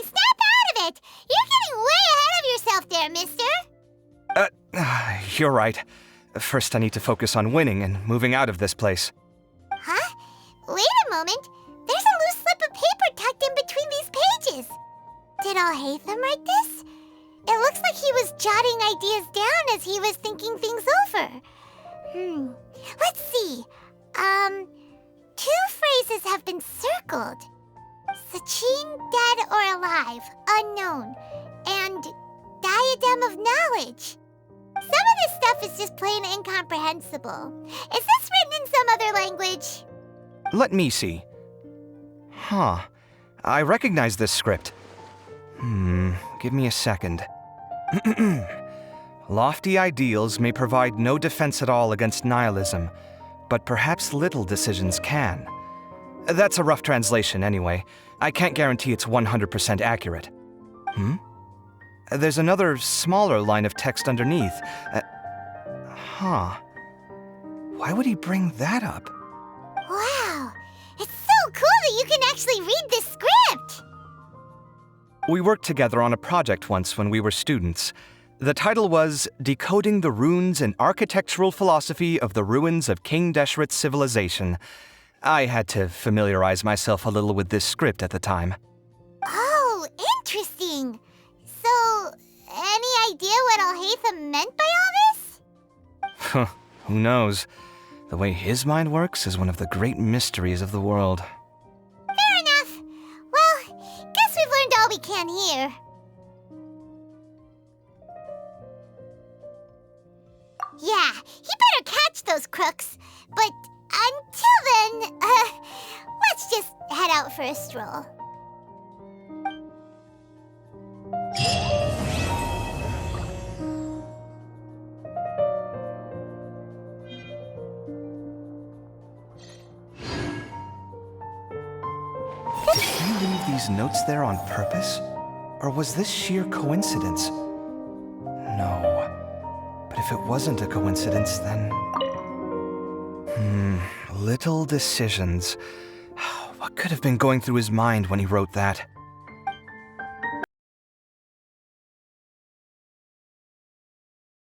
Speaker 5: snap out of it! You're getting way ahead of yourself there, mister!
Speaker 1: You're right. First I need to focus on winning and moving out of this place.
Speaker 5: Huh? Wait a moment. There's a loose slip of paper tucked in between these pages. Did Alhaitham write this? It looks like he was jotting ideas down as he was thinking things over. Let's see. 2 phrases have been circled. Sachin, dead or alive, unknown. And diadem of knowledge. Some of this stuff is just plain incomprehensible. Is this written in some other language?
Speaker 1: Let me see. Huh. I recognize this script. Give me a second. Lofty ideals may provide no defense at all against nihilism, but perhaps little decisions can. That's a rough translation anyway. I can't guarantee it's 100% accurate. There's another smaller line of text underneath. Why would he bring that up?
Speaker 5: Wow! It's so cool that you can actually read this script!
Speaker 1: We worked together on a project once when we were students. The title was Decoding the Runes and Architectural Philosophy of the Ruins of King Deshret's Civilization. I had to familiarize myself a little with this script at the time.
Speaker 5: Oh, interesting! So, any idea what Alhaitham meant by all this?
Speaker 1: Who knows? The way his mind works is one of the great mysteries of the world.
Speaker 5: Fair enough. Well, guess we've learned all we can here. Yeah, he better catch those crooks. But until then, let's just head out for a stroll.
Speaker 1: Did he leave these notes there on purpose? Or was this sheer coincidence? No. But if it wasn't a coincidence, then... Little decisions. What could have been going through his mind when he wrote that?